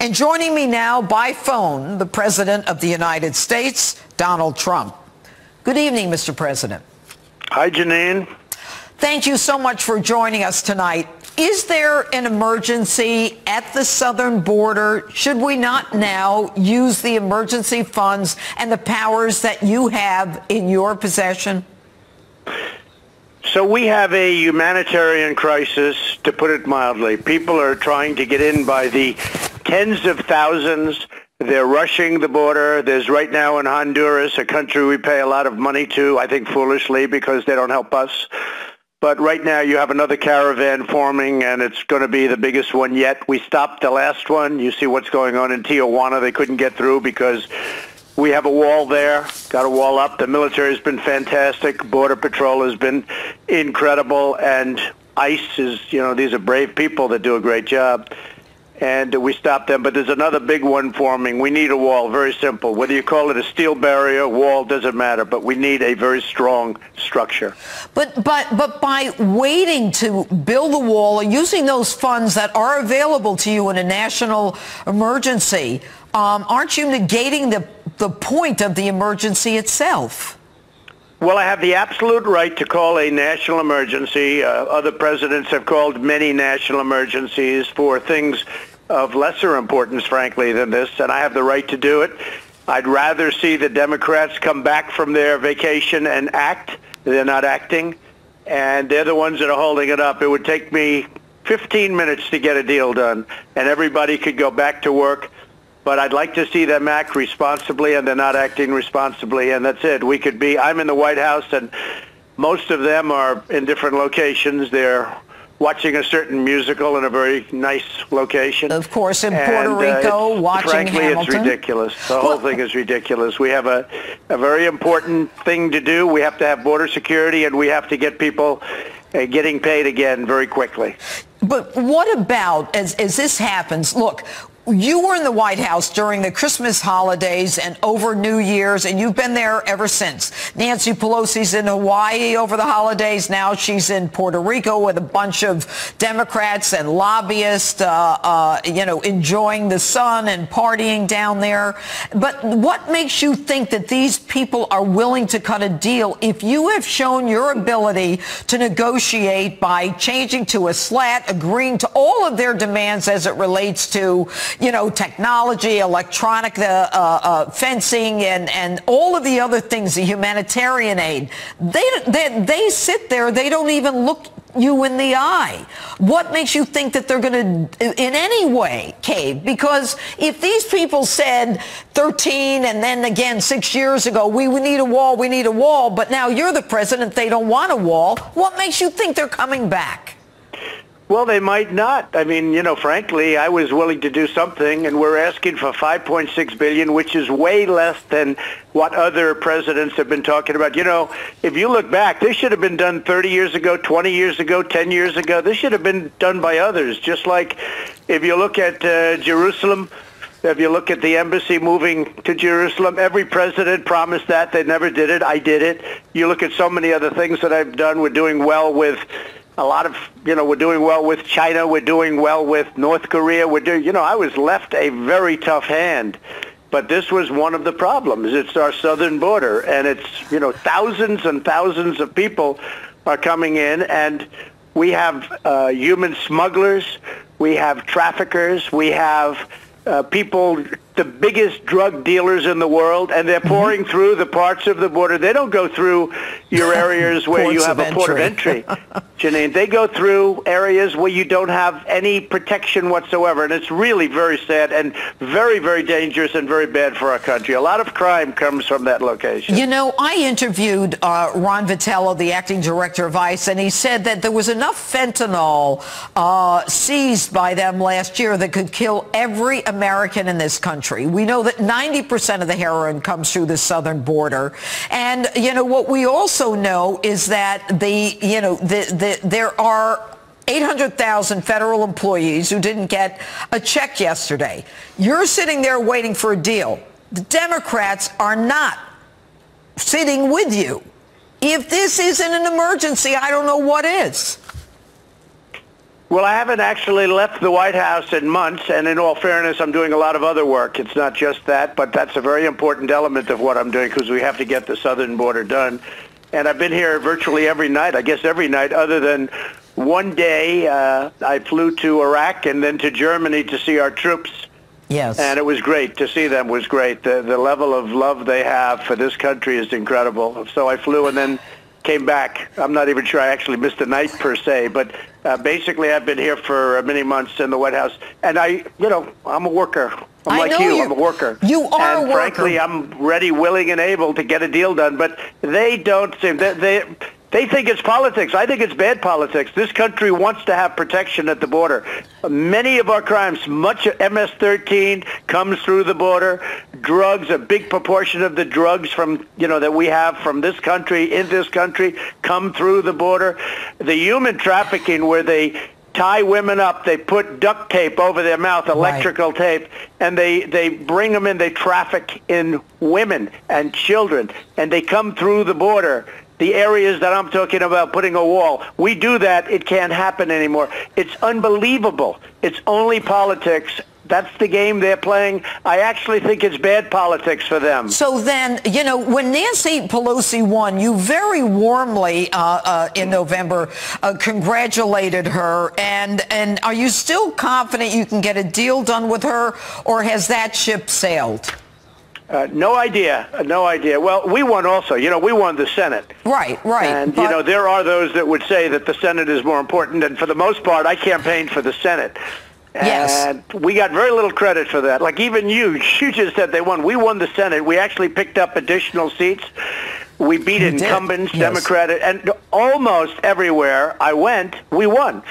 And joining me now by phone, the President of the United States, Donald Trump. Good evening, Mr. President. Hi, Janine. Thank you so much for joining us tonight. Is there an emergency at the southern border? Should we not now use the emergency funds and the powers that you have in your possession? So we have a humanitarian crisis, to put it mildly. People are trying to get in by the tens of thousands. They're rushing the border. There's right now in Honduras, a country we pay a lot of money to, I think foolishly, because they don't help us. But right now you have another caravan forming, and it's going to be the biggest one yet. We stopped the last one. You see what's going on in Tijuana. They couldn't get through because we have a wall there, got a wall up. The military has been fantastic. Border Patrol has been incredible. And ICE is, these are brave people that do a great job. And we stopped them. But there's another big one forming. We need a wall, very simple. Whether you call it a steel barrier, wall, doesn't matter. But we need a very strong structure. But by waiting to build the wall, or using those funds that are available to you in a national emergency, aren't you negating the point of the emergency itself? Well, I have the absolute right to call a national emergency. Other presidents have called many national emergencies for things of lesser importance, frankly, than this, and I have the right to do it. I'd rather see the Democrats come back from their vacation and act. They're not acting, and they're the ones that are holding it up. It would take me 15 minutes to get a deal done, and everybody could go back to work. But I'd like to see them act responsibly, and they're not acting responsibly, and that's it. I'm in the White House, and most of them are in different locations. They're watching a certain musical in a very nice location. Of course, in Puerto Rico, watching frankly, Hamilton. It's ridiculous. The whole thing is ridiculous. We have a very important thing to do. We have to have border security, and we have to get people getting paid again very quickly. But what about, as this happens, look, you were in the White House during the Christmas holidays and over New Year's, and you've been there ever since. Nancy Pelosi's in Hawaii over the holidays. Now she's in Puerto Rico with a bunch of Democrats and lobbyists, enjoying the sun and partying down there. But what makes you think that these people are willing to cut a deal if you have shown your ability to negotiate by changing to a slat, agreeing to all of their demands as it relates to technology, electronic fencing, and all of the other things, the humanitarian aid. They sit there. They don't even look you in the eye. What makes you think that they're going to, in any way, cave? Because if these people said 13 and then again 6 years ago, we need a wall, but now you're the president, they don't want a wall, what makes you think they're coming back? Well, they might not. I mean, frankly, I was willing to do something, and we're asking for $5.6 billion, which is way less than what other presidents have been talking about. If you look back, this should have been done 30 years ago, 20 years ago, 10 years ago. This should have been done by others. Just like if you look at Jerusalem, if you look at the embassy moving to Jerusalem, every president promised that. They never did it. I did it. You look at so many other things that I've done. We're doing well with a lot of, we're doing well with China. We're doing well with North Korea. I was left a very tough hand. But this was one of the problems. It's our southern border. And it's, thousands and thousands of people are coming in. And we have human smugglers. We have traffickers. We have people, the biggest drug dealers in the world, and they're pouring through the parts of the border. They don't go through your areas where you have a port of entry, Janine. They go through areas where you don't have any protection whatsoever, and it's really very sad and very, very dangerous and very bad for our country. A lot of crime comes from that location. I interviewed Ron Vitello, the acting director of ICE, and he said that there was enough fentanyl seized by them last year that could kill every American in this country. We know that 90% of the heroin comes through the southern border. And, what we also know is that there are 800,000 federal employees who didn't get a check yesterday. You're sitting there waiting for a deal. The Democrats are not sitting with you. If this isn't an emergency, I don't know what is. Well, I haven't actually left the White House in months, and in all fairness, I'm doing a lot of other work. It's not just that, but that's a very important element of what I'm doing because we have to get the southern border done. And I've been here virtually every night, I guess every night, other than one day I flew to Iraq and then to Germany to see our troops. Yes. And it was great. To see them was great. The level of love they have for this country is incredible. So I flew and then came back. I'm not even sure I actually missed a night per se, but basically I've been here for many months in the White House. And I'm a worker. I'm like you. I'm a worker. You are a worker. And frankly, I'm ready, willing, and able to get a deal done. But they don't seem... They think it's politics. I think it's bad politics. This country wants to have protection at the border. Many of our crimes, much MS-13 comes through the border. Drugs, a big proportion of the drugs from that we have from this country in this country come through the border. The human trafficking where they tie women up, they put duct tape over their mouth, electrical tape, and they bring them in, they traffic in women and children, and they come through the border. The areas that I'm talking about, putting a wall. We do that. It can't happen anymore. It's unbelievable. It's only politics. That's the game they're playing. I actually think it's bad politics for them. So then, when Nancy Pelosi won, you very warmly in November congratulated her. And are you still confident you can get a deal done with her, or has that ship sailed? No idea. No idea. Well, we won also. We won the Senate. Right. And, there are those that would say that the Senate is more important. And for the most part, I campaigned for the Senate. Yes. And we got very little credit for that. Like even you just said they won. We won the Senate. We actually picked up additional seats. We beat incumbents, yes. Democratic, and almost everywhere I went, we won.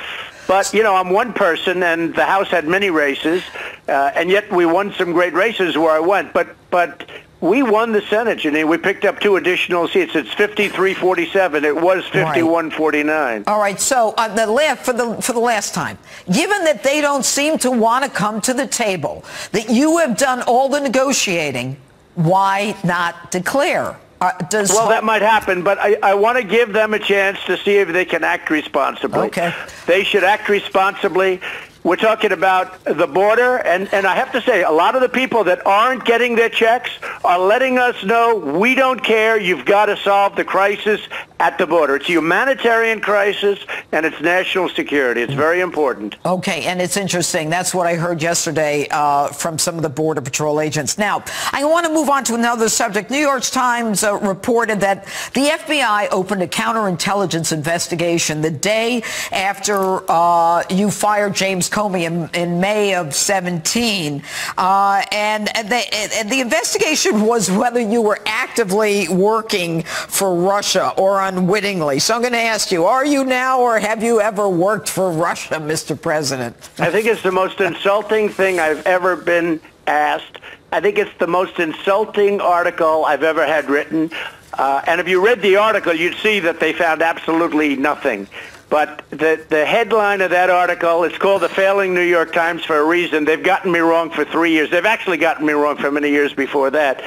But, I'm one person, and the House had many races, and yet we won some great races where I went. But we won the Senate, Janine. We picked up 2 additional seats. It's 53-47. It was 51-49. All right. So for the last time, given that they don't seem to want to come to the table, that you have done all the negotiating, why not declare? Well, that might happen, but I want to give them a chance to see if they can act responsibly. Okay. They should act responsibly. We're talking about the border, and I have to say, a lot of the people that aren't getting their checks are letting us know, we don't care, you've got to solve the crisis at the border. It's a humanitarian crisis, and it's national security. It's very important. Okay, and it's interesting. That's what I heard yesterday from some of the Border Patrol agents. Now, I want to move on to another subject. New York Times reported that the FBI opened a counterintelligence investigation the day after you fired James Comey in May of 17. And the investigation was whether you were actively working for Russia or unwittingly. So I'm going to ask you, are you now or have you ever worked for Russia, Mr. President? I think it's the most insulting thing I've ever been asked. I think it's the most insulting article I've ever had written. And if you read the article, you'd see that they found absolutely nothing. But the headline of that article, it's called The Failing New York Times for a reason. They've gotten me wrong for 3 years. They've actually gotten me wrong for many years before that.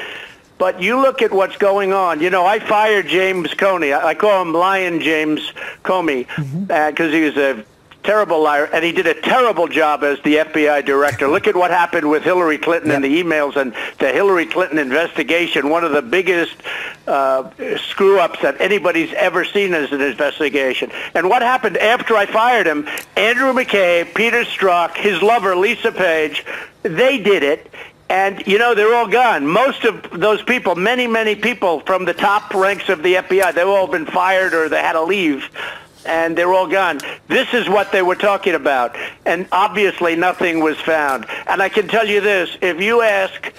But you look at what's going on. I fired James Comey. I call him Lion James Comey because he was a terrible liar, and he did a terrible job as the FBI director. Look at what happened with Hillary Clinton and the emails and the Hillary Clinton investigation, one of the biggest screw-ups that anybody's ever seen as an investigation. And what happened after I fired him, Andrew McCabe, Peter Strzok, his lover, Lisa Page, they did it. And, they're all gone. Most of those people, many, many people from the top ranks of the FBI, they've all been fired or they had to leave. And they're all gone. This is what they were talking about. And obviously nothing was found. And I can tell you this, if you ask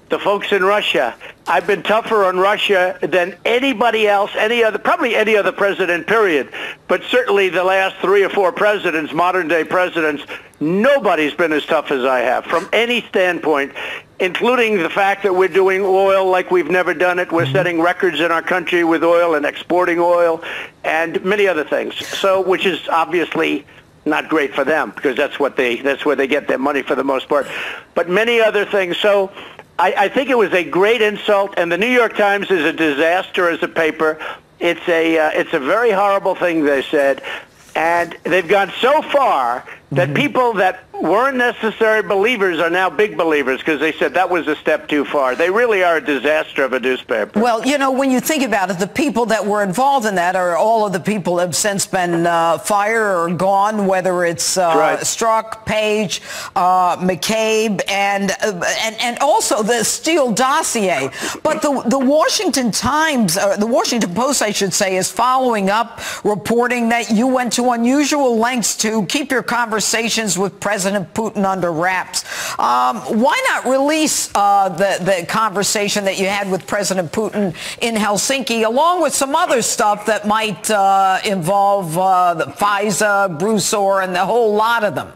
the folks in Russia, I've been tougher on Russia than anybody else, probably any other president, period. But certainly the last 3 or 4 presidents, modern-day presidents, nobody's been as tough as I have from any standpoint, including the fact that we're doing oil like we've never done it. We're setting records in our country with oil and exporting oil and many other things. So, which is obviously not great for them because that's where they get their money for the most part. But many other things. So I think it was a great insult, and the New York Times is a disaster as a paper. It's a very horrible thing they said. And they've gone so far that people that weren't necessary believers are now big believers because they said that was a step too far. They really are a disaster of a newspaper. Well, you know, when you think about it, the people that were involved in that are all of the people that have since been fired or gone, whether it's right. Strzok, Page, McCabe, and also the Steele dossier. But the Washington Times, the Washington Post, I should say, is following up, reporting that you went to unusual lengths to keep your conversations with President Putin under wraps. Why not release the conversation that you had with President Putin in Helsinki, along with some other stuff that might involve the FISA, Broussard, and the whole lot of them?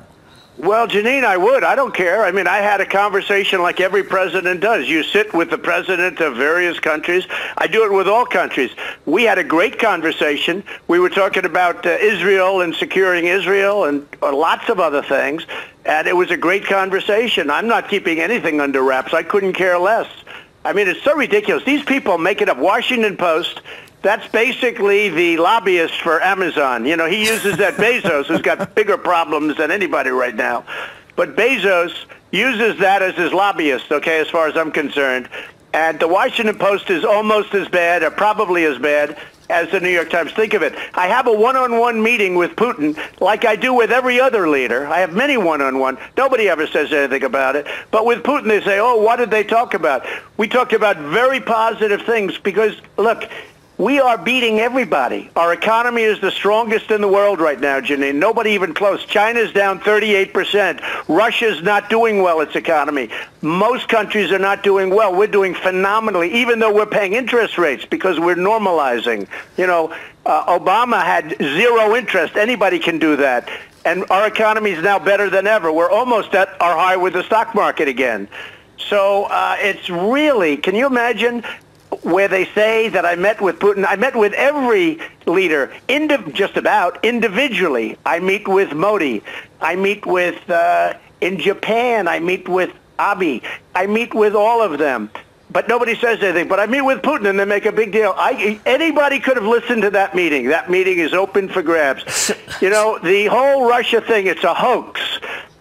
Well, Janine, I would. I don't care. I mean, I had a conversation like every president does. You sit with the president of various countries. I do it with all countries. We had a great conversation. We were talking about Israel and securing Israel and lots of other things. And it was a great conversation. I'm not keeping anything under wraps. I couldn't care less. I mean, it's so ridiculous. These people make it up. Washington Post, that's basically the lobbyist for Amazon. You know, he uses that Bezos, who's got bigger problems than anybody right now. But Bezos uses that as his lobbyist, okay, as far as I'm concerned. And the Washington Post is almost as bad, or probably as bad, as the New York Times. Think of it. I have a one-on-one meeting with Putin like I do with every other leader. I have many one-on-one. Nobody ever says anything about it. But with Putin, they say, oh, what did they talk about? We talked about very positive things because, look, we are beating everybody. Our economy is the strongest in the world right now, Janine. Nobody even close. China's down 38%. Russia's not doing well, its economy. Most countries are not doing well. We're doing phenomenally, even though we're paying interest rates because we're normalizing. You know, Obama had zero interest. Anybody can do that. And our economy is now better than ever. We're almost at our high with the stock market again. So it's really, can you imagine where they say that I met with Putin? I met with every leader, just about individually. I meet with Modi. I meet with, in Japan, I meet with Abe. I meet with all of them. But nobody says anything. But I meet with Putin, and they make a big deal. Anybody could have listened to that meeting. That meeting is open for grabs. You know, the whole Russia thing, it's a hoax.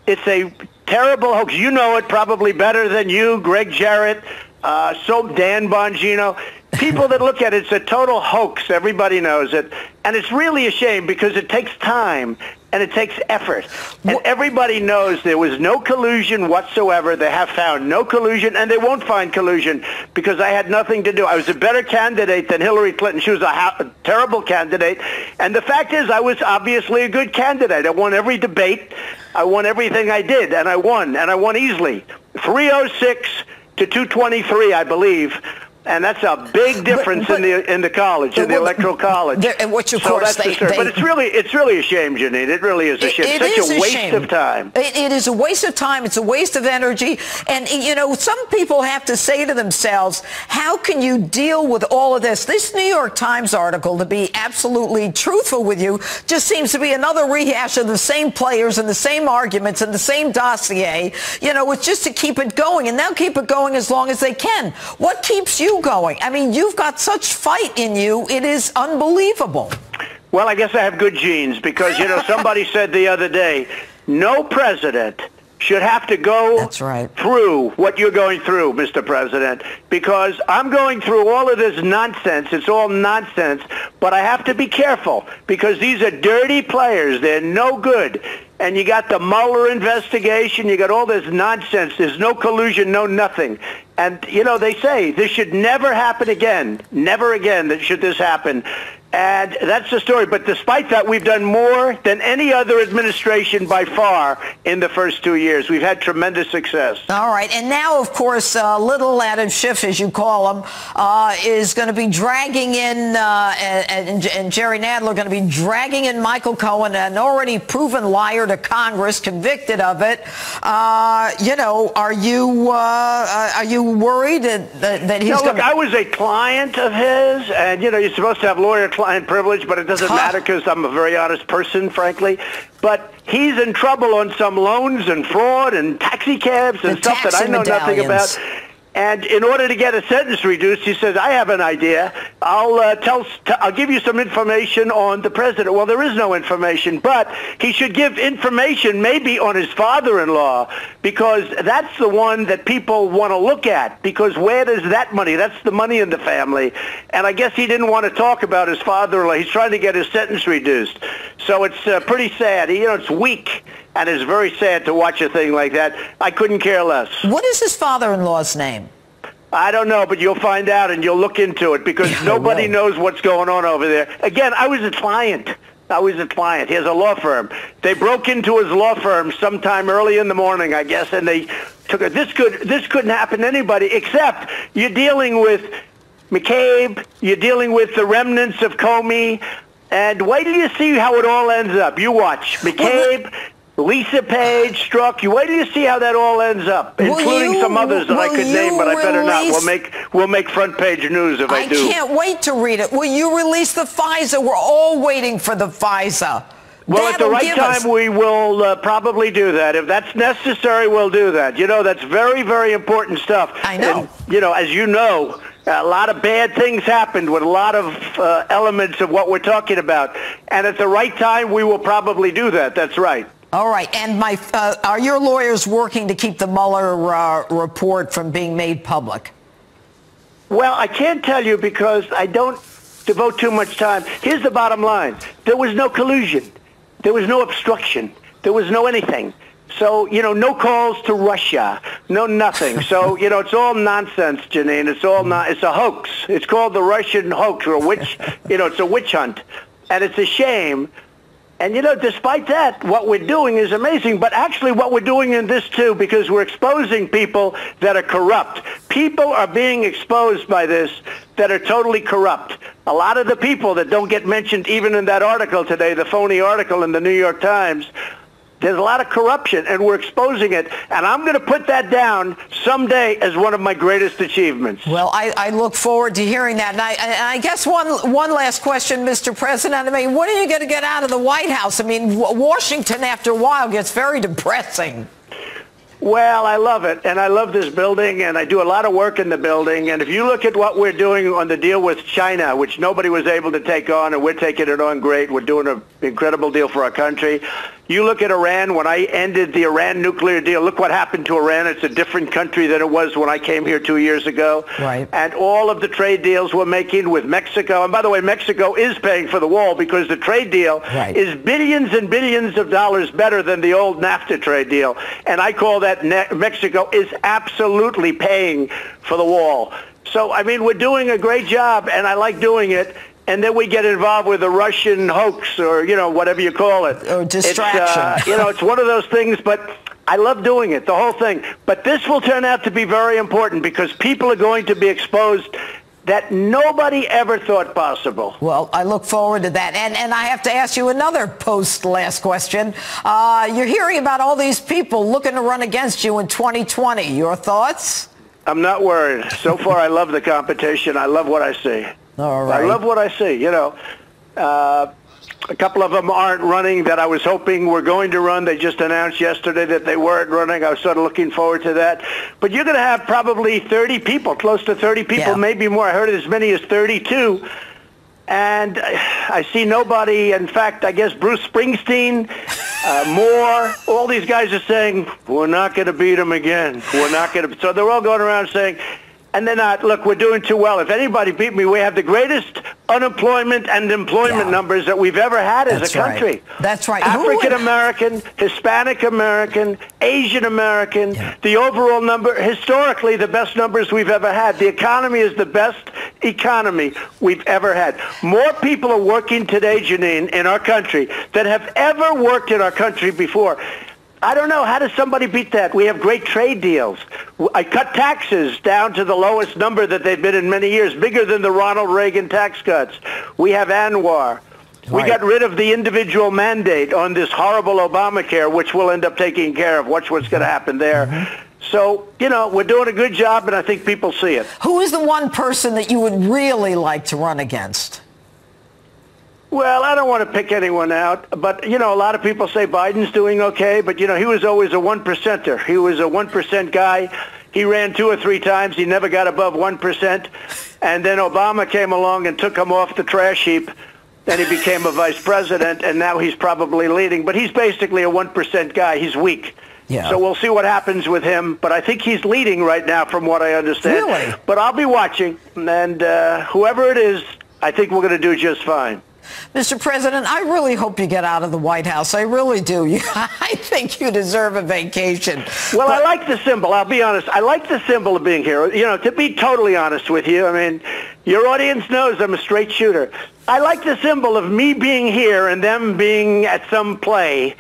It's a terrible hoax. You know it probably better than you, Greg Jarrett, Dan Bongino. People that look at it, it's a total hoax. Everybody knows it. And it's really a shame because it takes time and it takes effort. And everybody knows there was no collusion whatsoever. They have found no collusion, and they won't find collusion because I had nothing to do. I was a better candidate than Hillary Clinton. She was a terrible candidate. And the fact is, I was obviously a good candidate. I won every debate. I won everything I did, and I won easily. 306 to 223, I believe. And that's a big difference in the college, in the electoral college. Which, of course, but it's really a shame, Janine. It really is a shame. It's such a waste of time. It is a waste of time. It's a waste of energy. And, you know, some people have to say to themselves, how can you deal with all of this? This New York Times article, to be absolutely truthful with you, just seems to be another rehash of the same players and the same arguments and the same dossier. You know, it's just to keep it going. And they'll keep it going as long as they can. What keeps you going? I mean, you've got such fight in you. It is unbelievable. Well, I guess I have good genes because, you know, somebody said the other day, no president should have to go through what you're going through, Mr. President, because I'm going through all of this nonsense. It's all nonsense, but I have to be careful because these are dirty players. They're no good. And you got the Mueller investigation. You got all this nonsense. There's no collusion, no nothing. And, you know, they say this should never happen again. Never again should this happen. And that's the story. But despite that, we've done more than any other administration by far in the first 2 years. We've had tremendous success. All right. And now, of course, little Adam Schiff, as you call him, is going to be dragging in, and Jerry Nadler are going to be dragging in Michael Cohen, an already proven liar to Congress, convicted of it. You know, are you worried that he's going to... Look, I was a client of his, and, you know, you're supposed to have lawyer-client privilege, but it doesn't matter because I'm a very honest person, frankly. But he's in trouble on some loans and fraud and taxi cabs and stuff that I know nothing about. And in order to get a sentence reduced, he says, I have an idea. I'll give you some information on the president. Well, there is no information, but he should give information maybe on his father-in-law, because that's the one that people want to look at, because where does that money? That's the money in the family. And I guess he didn't want to talk about his father-in-law. He's trying to get his sentence reduced. So it's pretty sad. It's weak, and it's very sad to watch a thing like that. I couldn't care less. What is his father-in-law's name? I don't know, but you'll find out and you'll look into it, because nobody knows what's going on over there. Again, I was a client. He has a law firm. They broke into his law firm sometime early in the morning, I guess, and they took it. This couldn't happen to anybody, except you're dealing with McCabe, you're dealing with the remnants of Comey, and wait till you see how it all ends up. You watch. McCabe, Lisa Page, Strzok. You wait till you see how that all ends up, including some others that I could name, but I better not. We'll make front page news if I do. I can't wait to read it. Will you release the FISA? We're all waiting for the FISA. Well, at the right time, we will probably do that. If that's necessary, we'll do that. That's very, very important stuff. I know. And, as you know, a lot of bad things happened with a lot of elements of what we're talking about. And at the right time, we will probably do that. That's right. All right. And are your lawyers working to keep the Mueller report from being made public? Well, I can't tell you because I don't devote too much time. Here's the bottom line. There was no collusion. There was no obstruction. There was no anything. So, no calls to Russia. No nothing. So, it's all nonsense, Janine. It's a hoax. It's called the Russian hoax, or a witch, it's a witch hunt. And it's a shame. And, despite that, what we're doing is amazing. But actually what we're doing in this, too, because we're exposing people that are corrupt. People are being exposed by this that are totally corrupt. A lot of the people that don't get mentioned even in that article today, the phony article in the New York Times, there's a lot of corruption, and we're exposing it. And I'm going to put that down someday as one of my greatest achievements. Well, I look forward to hearing that. And I guess one last question, Mr. President. I mean, what are you going to get out of the White House? I mean, Washington, after a while, gets very depressing. Well, I love it, and I love this building, and I do a lot of work in the building. And if you look at what we're doing on the deal with China, which nobody was able to take on, and we're taking it on great. We're doing an incredible deal for our country. You look at Iran. When I ended the Iran nuclear deal, look what happened to Iran. It's a different country than it was when I came here 2 years ago. Right. And all of the trade deals we're making with Mexico. And by the way, Mexico is paying for the wall, because the trade deal is billions and billions of dollars better than the old NAFTA trade deal. And I call that Mexico is absolutely paying for the wall. So, I mean, we're doing a great job, and I like doing it. And then we get involved with the Russian hoax, or, whatever you call it. Or distraction. It's one of those things, but I love doing it, the whole thing. But this will turn out to be very important, because people are going to be exposed that nobody ever thought possible. Well, I look forward to that. And I have to ask you another post-last question. You're hearing about all these people looking to run against you in 2020. Your thoughts? I'm not worried. So far, I love the competition. I love what I see. All right. I love what I see. A couple of them aren't running that I was hoping were going to run. They just announced yesterday that they weren't running. I was sort of looking forward to that. But you're going to have probably 30 people, close to 30 people, maybe more. I heard as many as 32. And I see nobody. In fact, I guess Bruce Springsteen, Moore, all these guys are saying, we're not going to beat them again. We're not going to. So they're all going around saying, and they're not. Look, we're doing too well. If anybody beat me, we have the greatest unemployment and employment numbers that we've ever had as a country. Right. That's right. African American, Hispanic American, Asian American, the overall number, historically the best numbers we've ever had. The economy is the best economy we've ever had. More people are working today, Janine, in our country than have ever worked in our country before. I don't know. How does somebody beat that? We have great trade deals. I cut taxes down to the lowest number that they've been in many years, bigger than the Ronald Reagan tax cuts. We have Anwar. We got rid of the individual mandate on this horrible Obamacare, which we'll end up taking care of. Watch what's going to happen there. So, we're doing a good job, and I think people see it. Who is the one person that you would really like to run against? Well, I don't want to pick anyone out, but, a lot of people say Biden's doing okay, but, he was always a 1%er. He was a 1% guy. He ran 2 or 3 times. He never got above 1%. And then Obama came along and took him off the trash heap. Then he became a vice president, and now he's probably leading. But he's basically a 1% guy. He's weak. Yeah. So we'll see what happens with him. But I think he's leading right now from what I understand. Really? But I'll be watching. And whoever it is, I think we're going to do just fine. Mr. President, I really hope you get out of the White House. I really do. I think you deserve a vacation. Well, I like the symbol. I'll be honest. I like the symbol of being here. You know, to be totally honest with you, I mean, your audience knows I'm a straight shooter. I like the symbol of me being here and them being at some play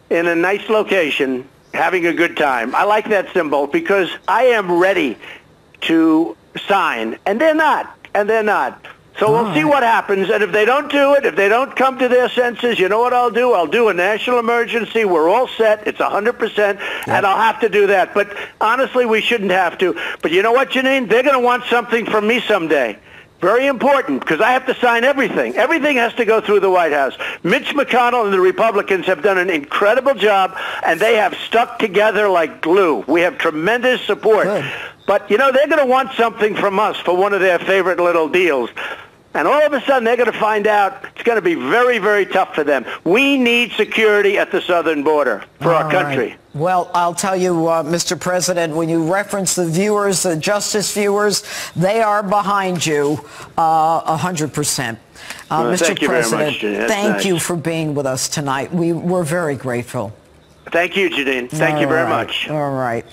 in a nice location, having a good time. I like that symbol because I am ready to sign, and they're not, So we'll see what happens, and if they don't do it, if they don't come to their senses, you know what I'll do? I'll do a national emergency. We're all set. It's 100%, and I'll have to do that. But honestly, we shouldn't have to. But you know what, Janine? They're going to want something from me someday. Very important, because I have to sign everything. Everything has to go through the White House. Mitch McConnell and the Republicans have done an incredible job, and they have stuck together like glue. We have tremendous support. Good. But, you know, they're going to want something from us for one of their favorite little deals. And all of a sudden, they're going to find out it's going to be very, very tough for them. We need security at the southern border for our country. Right. Well, I'll tell you, Mr. President, when you reference the viewers, the justice viewers, they are behind you 100%. Mr. Thank you President, very much. thank you for being with us tonight. We're very grateful. Thank you, Janine. Thank you very much. All right.